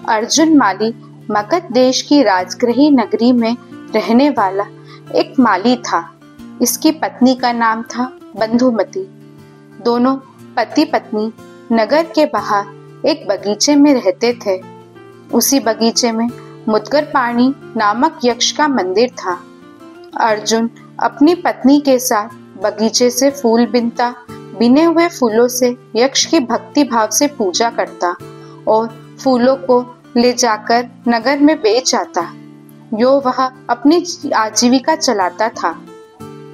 अर्जुन माली मगध देश की राजगृही नगरी में रहने वाला एक माली था। इसकी पत्नी का नाम था बंधुमती। दोनों पति पत्नी नगर के बाहर एक बगीचे में रहते थे। उसी बगीचे में मुद्गर पाणी नामक यक्ष का मंदिर था। अर्जुन अपनी पत्नी के साथ बगीचे से फूल बिनता, बिने हुए फूलों से यक्ष की भक्ति भाव से पूजा करता और फूलों को ले जाकर नगर में बेच आता। वह अपनी आजीविका चलाता था।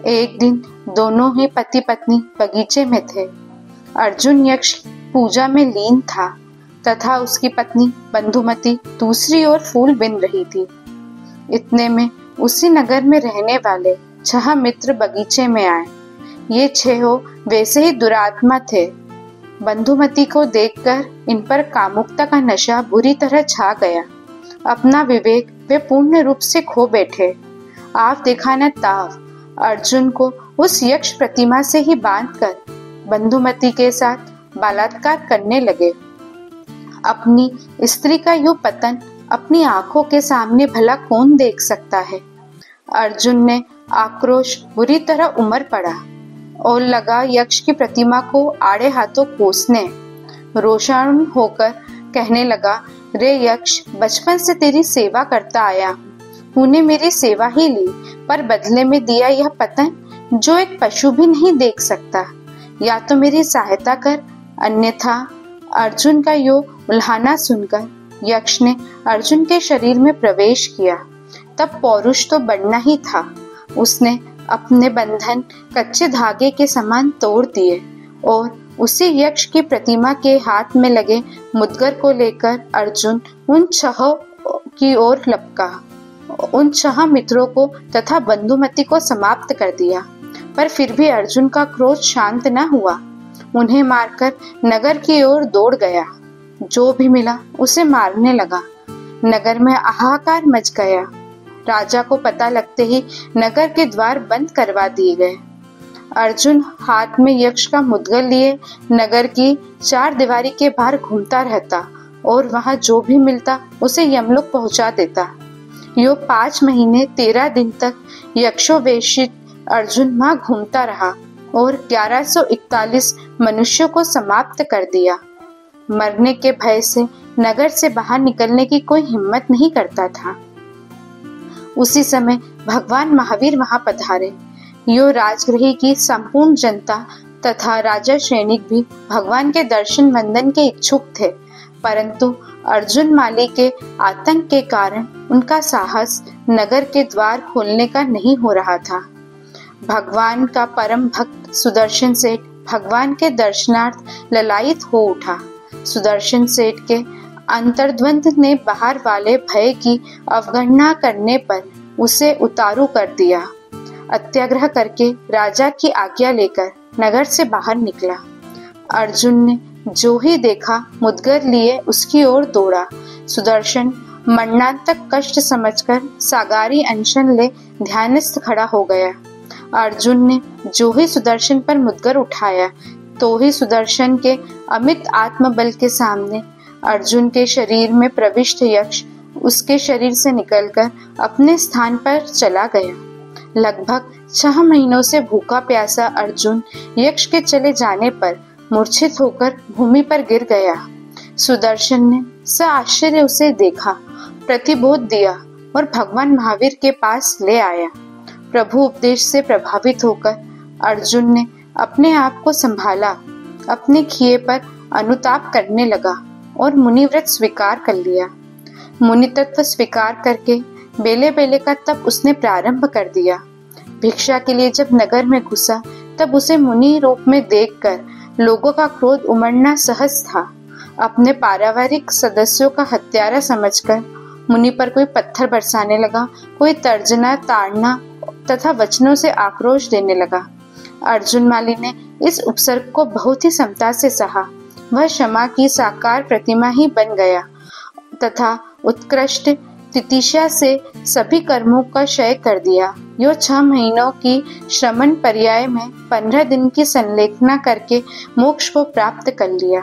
एक दिन दोनों ही पति पत्नी बगीचे में थे। अर्जुन यक्ष पूजा में लीन था तथा उसकी पत्नी बंधुमती दूसरी ओर फूल बिन रही थी। इतने में उसी नगर में रहने वाले 6 मित्र बगीचे में आए। ये 6 वैसे ही दुरात्मा थे। बंधुमती को देखकर इन पर कामुकता का नशा बुरी तरह छा गया। अपना विवेक वे पूर्ण रूप से खो बैठे। आव देखा न ताव अर्जुन को उस यक्ष प्रतिमा से ही बांधकर बंधुमती के साथ बलात्कार करने लगे। अपनी स्त्री का यूं पतन अपनी आंखों के सामने भला कौन देख सकता है। अर्जुन ने आक्रोश बुरी तरह उमड़ पड़ा और लगा यक्ष की प्रतिमा को आड़े हाथों कोसने। रोषान होकर कहने लगा, रे यक्ष, बचपन से तेरी सेवा करता आया हूँ। तूने मेरी सेवा ही ली, पर बदले में दिया यह पतन जो एक पशु भी नहीं देख सकता। या तो मेरी सहायता कर, अन्यथा। अर्जुन का यो उल्हाना सुनकर यक्ष ने अर्जुन के शरीर में प्रवेश किया। तब पौरुष तो बढ़ना ही था। उसने अपने बंधन कच्चे धागे के समान तोड़ दिए और उसी यक्ष की प्रतिमा के हाथ में लगे मुद्गर को लेकर अर्जुन उन 6 की ओर लपका। उन 6 मित्रों को तथा बंधुमती को समाप्त कर दिया। पर फिर भी अर्जुन का क्रोध शांत न हुआ। उन्हें मारकर नगर की ओर दौड़ गया। जो भी मिला उसे मारने लगा। नगर में हाहाकार मच गया। राजा को पता लगते ही नगर के द्वार बंद करवा दिए गए। अर्जुन हाथ में यक्ष का मुद्गर लिए नगर की 4 दीवारी के बाहर घूमता रहता और वहां जो भी मिलता उसे यमलोक पहुंचा देता। 5 महीने 13 दिन तक यक्षोवेशित अर्जुन वहां घूमता रहा और 1141 मनुष्यों को समाप्त कर दिया। मरने के भय से नगर से बाहर निकलने की कोई हिम्मत नहीं करता था। उसी समय भगवान महावीर वहां पधारे। राजगृह की संपूर्ण जनता तथा राजा सैनिक भी भगवान के दर्शन वंदन के इच्छुक थे, परंतु अर्जुन माली के आतंक के कारण उनका साहस नगर के द्वार खोलने का नहीं हो रहा था। भगवान का परम भक्त सुदर्शन सेठ भगवान के दर्शनार्थ ललायित हो उठा। सुदर्शन सेठ के अंतर्द्वंद ने बाहर वाले भय की अवगणना करने पर उसे उतारू कर दिया। अत्याग्रह करके राजा की आज्ञा लेकर नगर से बाहर निकला। अर्जुन ने जो ही देखा मुद्गर लिए उसकी ओर दौड़ा। सुदर्शन मरणांतक कष्ट समझकर सागारी अनशन ले ध्यानस्थ खड़ा हो गया। अर्जुन ने जो ही सुदर्शन पर मुद्गर उठाया तो ही सुदर्शन के अमित आत्मबल के सामने अर्जुन के शरीर में प्रविष्ट यक्ष उसके शरीर से निकलकर अपने स्थान पर चला गया। लगभग 6 महीनों से भूखा प्यासा अर्जुन यक्ष के चले जाने पर मूर्छित होकर भूमि पर गिर गया। सुदर्शन ने आश्चर्य उसे देखा, प्रतिबोध दिया और भगवान महावीर के पास ले आया। प्रभु उपदेश से प्रभावित होकर अर्जुन ने अपने आप को संभाला, अपने किए पर अनुताप करने लगा और मुनिव्रत स्वीकार कर लिया। मुनि तत्व स्वीकार करके बेले बेले का तप उसने प्रारंभ कर दिया। भिक्षा के लिए जब नगर में घुसा तब उसे मुनि रूप में देखकर लोगों का क्रोध उमड़ना सहज था। अपने पारिवारिक सदस्यों का हत्यारा समझकर मुनि पर कोई पत्थर बरसाने लगा, कोई तर्जना ताड़ना तथा वचनों से आक्रोश देने लगा। अर्जुन माली ने इस उपसर्ग को बहुत ही समता से सहा। वह क्षमा की साकार प्रतिमा ही बन गया तथा उत्कृष्ट तितिक्षा से सभी कर्मों का क्षय कर दिया। 6 महीनों की श्रमण पर्याय में 15 दिन की संलेखना करके मोक्ष को प्राप्त कर लिया।